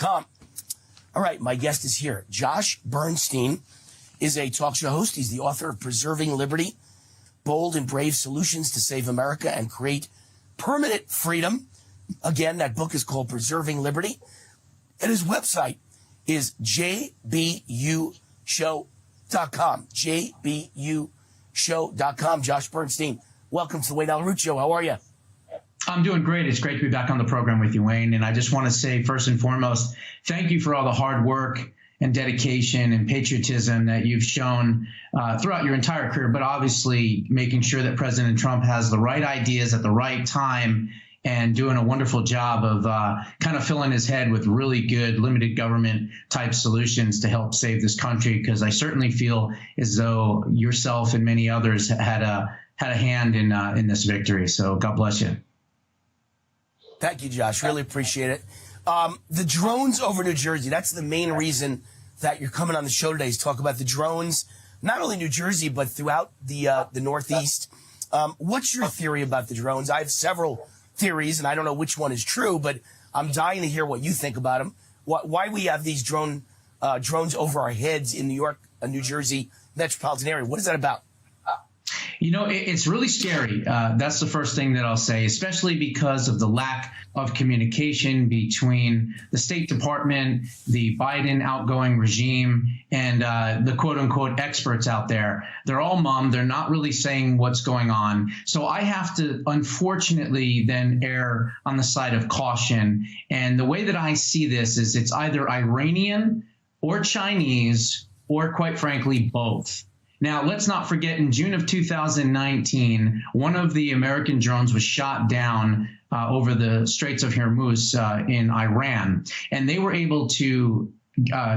delicatessen.com. All right, my guest is here. Josh Bernstein is a talk show host. He's the author of Preserving Liberty, Bold and Brave Solutions to Save America and Create Permanent Freedom. Again, that book is called Preserving Liberty. And his website is jbushow.com. jbushow.com. Josh Bernstein, welcome to the Wayne Allyn Root Show. How are you? I'm doing great. It's great to be back on the program with you, Wayne. And I just want to say, first and foremost, thank you for all the hard work and dedication and patriotism that you've shown throughout your entire career, but obviously making sure that President Trump has the right ideas at the right time and doing a wonderful job of kind of filling his head with really good limited government type solutions to help save this country, because I certainly feel as though yourself and many others had a hand in this victory. So God bless you. Thank you, Josh. Really appreciate it. The drones over New Jersey, that's the main reason that you're coming on the show today, is talk about the drones, not only New Jersey, but throughout the Northeast. What's your theory about the drones? I have several theories, and I don't know which one is true, but I'm dying to hear what you think about them. Why we have these drones over our heads in New York, New Jersey metropolitan area. What is that about? You know, it's really scary. That's the first thing that I'll say, especially because of the lack of communication between the State Department, the Biden outgoing regime, and the quote unquote experts out there. They're all mum. They're not really saying what's going on. So I have to, unfortunately, then err on the side of caution. And the way that I see this is it's either Iranian or Chinese or, quite frankly, both. Now, let's not forget, in June of 2019, one of the American drones was shot down over the Straits of Hormuz in Iran, and they were able to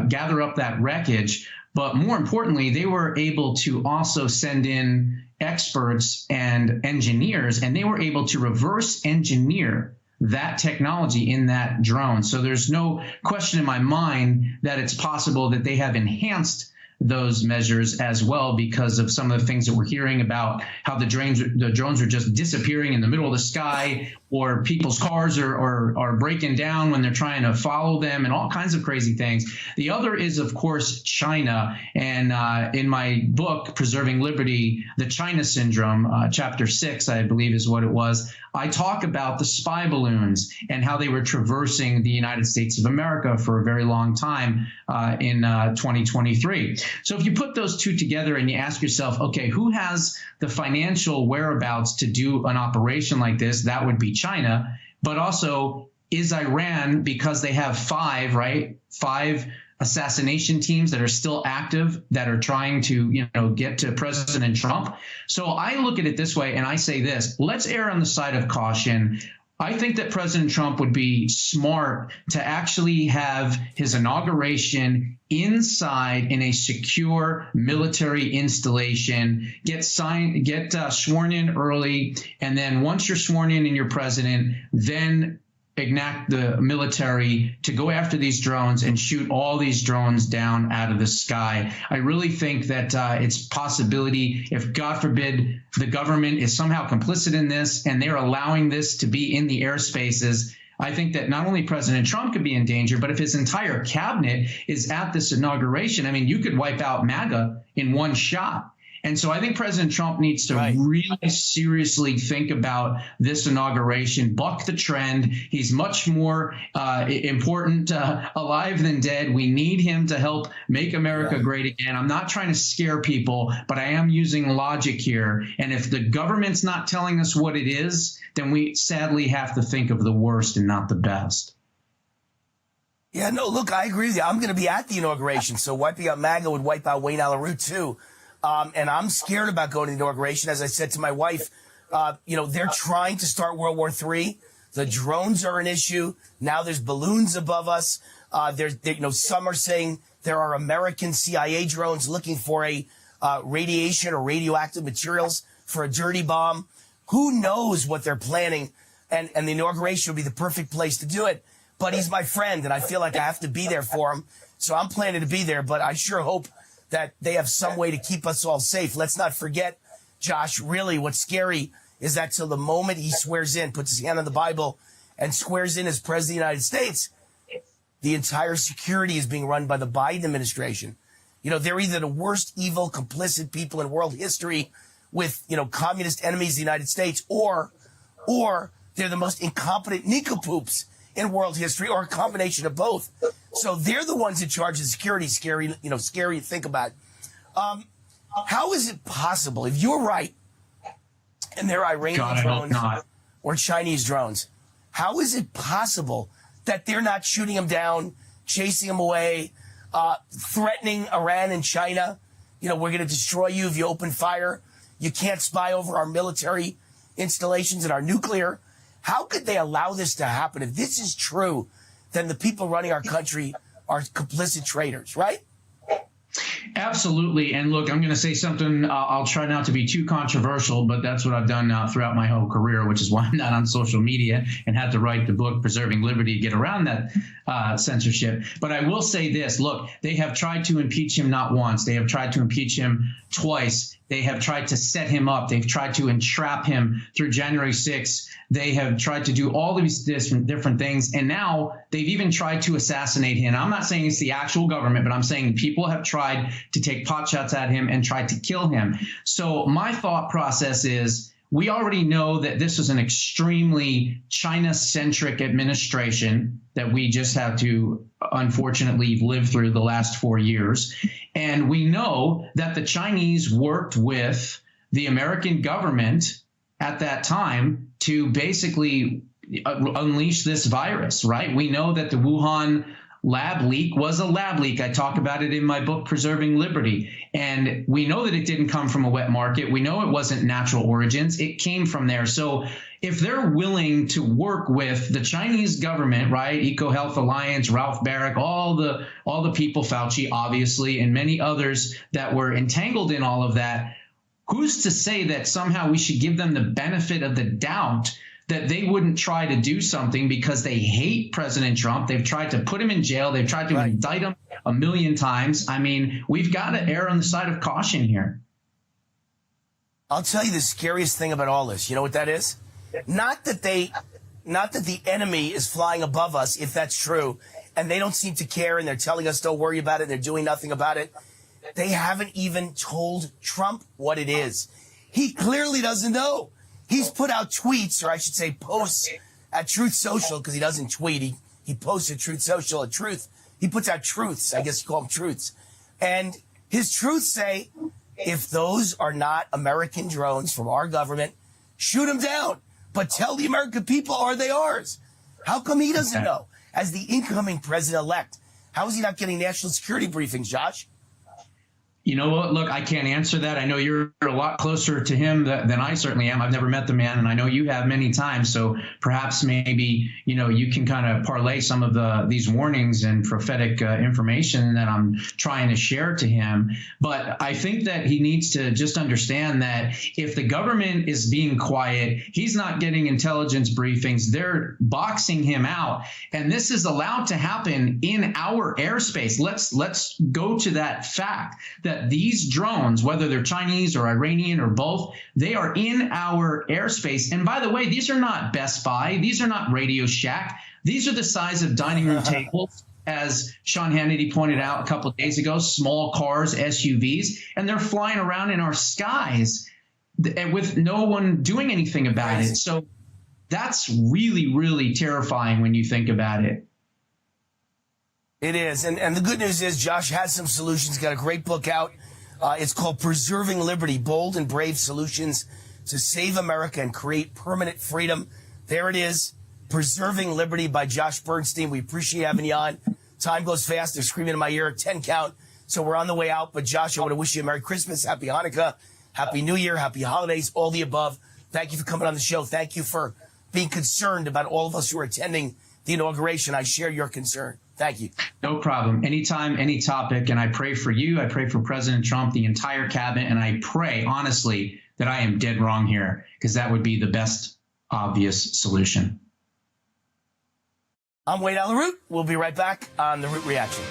gather up that wreckage. But more importantly, they were able to also send in experts and engineers, and they were able to reverse engineer that technology in that drone. So there's no question in my mind that it's possible that they have enhanced those measures as well, because of some of the things that we're hearing about how the drones are just disappearing in the middle of the sky, or people's cars are breaking down when they're trying to follow them, and all kinds of crazy things. The other is, of course, China. And in my book, Preserving Liberty, the China Syndrome, chapter 6, I believe is what it was, I talk about the spy balloons and how they were traversing the United States of America for a very long time in 2023. So if you put those two together and you ask yourself, okay, who has the financial whereabouts to do an operation like this? That would be China. But also, is Iran, because they have five assassination teams that are still active, that are trying to, get to President Trump. So I look at it this way, and I say this: let's err on the side of caution. I think that President Trump would be smart to actually have his inauguration inside in a secure military installation, get sworn in early, and then once you're sworn in and you're president, then enact the military to go after these drones and shoot all these drones down out of the sky. I really think that it's possibility, if God forbid the government is somehow complicit in this and they're allowing this to be in the airspaces, I think that not only President Trump could be in danger, but if his entire cabinet is at this inauguration, I mean, you could wipe out MAGA in one shot. And so I think President Trump needs to really seriously think about this inauguration, buck the trend. He's much more important alive than dead. We need him to help make America great again. I'm not trying to scare people, but I am using logic here. And if the government's not telling us what it is, then we sadly have to think of the worst and not the best. Yeah, no, look, I agree with you. I'm going to be at the inauguration, so wiping out MAGA would wipe out Wayne Allyn Root too. And I'm scared about going to the inauguration. As I said to my wife, they're trying to start World War III. The drones are an issue. Now there's balloons above us. Some are saying there are American CIA drones looking for a radiation or radioactive materials for a dirty bomb. Who knows what they're planning? And the inauguration would be the perfect place to do it. But he's my friend, and I feel like I have to be there for him. So I'm planning to be there, but I sure hope that they have some way to keep us all safe. Let's not forget, Josh, really what's scary is that till the moment he swears in, puts his hand on the Bible and swears in as president of the United States, the entire security is being run by the Biden administration. You know, they're either the worst evil, complicit people in world history with, you know, communist enemies of the United States, or they're the most incompetent nincompoops in world history, or a combination of both. So they're the ones in charge of security. Scary to think about. How is it possible, if you're right, and they're Iranian drones or Chinese drones, how is it possible that they're not shooting them down, chasing them away, threatening Iran and China? You know, we're going to destroy you if you open fire. You can't spy over our military installations and our nuclear. How could they allow this to happen? If this is true, then the people running our country are complicit traitors, right? Absolutely. And look, I'm going to say something. I'll try not to be too controversial, but that's what I've done throughout my whole career, which is why I'm not on social media and had to write the book, Preserving Liberty, to get around that censorship. But I will say this. Look, they have tried to impeach him not once. They have tried to impeach him twice. They have tried to set him up. They've tried to entrap him through January 6th. They have tried to do all these different things. And now they've even tried to assassinate him. I'm not saying it's the actual government, but I'm saying people have tried to take pot shots at him and tried to kill him. So my thought process is, we already know that this is an extremely China-centric administration that we just have to, unfortunately, live through the last 4 years. And we know that the Chinese worked with the American government at that time to basically unleash this virus, right? We know that the Wuhan lab leak was a lab leak. I talk about it in my book, Preserving Liberty. And we know that it didn't come from a wet market. We know it wasn't natural origins. It came from there. So if they're willing to work with the Chinese government, right, EcoHealth Alliance, Ralph Barrick, all the people, Fauci, obviously, and many others that were entangled in all of that, who's to say that somehow we should give them the benefit of the doubt that they wouldn't try to do something because they hate President Trump? They've tried to put him in jail. They've tried to indict him a million times. I mean, we've got to err on the side of caution here. I'll tell you the scariest thing about all this. You know what that is? Not that the enemy is flying above us, if that's true, and they don't seem to care, and they're telling us don't worry about it, and they're doing nothing about it. They haven't even told Trump what it is. He clearly doesn't know. He's put out tweets, or I should say posts, at Truth Social, because he doesn't tweet. He posts at Truth Social at Truth. He puts out truths. I guess you call them truths. And his truths say, if those are not American drones from our government, shoot them down. But tell the American people, are they ours? How come he doesn't know? As the incoming president-elect, how is he not getting national security briefings, Josh? You know what? Look, I can't answer that. I know you're a lot closer to him than I certainly am. I've never met the man, and I know you have many times. So perhaps maybe, you know, you can kind of parlay some of these warnings and prophetic information that I'm trying to share to him. But I think that he needs to just understand that if the government is being quiet, he's not getting intelligence briefings. They're boxing him out. And this is allowed to happen in our airspace. Let's go to that fact that these drones, whether they're Chinese or Iranian or both, they are in our airspace. And by the way, these are not Best Buy. These are not Radio Shack. These are the size of dining room tables, as Sean Hannity pointed out a couple of days ago, small cars, SUVs, and they're flying around in our skies with no one doing anything about it. So that's really, really terrifying when you think about it. It is. And the good news is Josh has some solutions. Got a great book out. It's called Preserving Liberty, Bold and Brave Solutions to Save America and Create Permanent Freedom. There it is. Preserving Liberty by Josh Bernstein. We appreciate having you on. Time goes fast. They're screaming in my ear, 10 count. So we're on the way out. But Josh, I want to wish you a Merry Christmas, Happy Hanukkah, Happy New Year, Happy Holidays, all the above. Thank you for coming on the show. Thank you for being concerned about all of us who are attending the inauguration. I share your concern. Thank you. No problem. Anytime, any topic. And I pray for you. I pray for President Trump, the entire cabinet. And I pray, honestly, that I am dead wrong here, because that would be the best obvious solution. I'm Wayne Allyn. We'll be right back on The Root Reaction.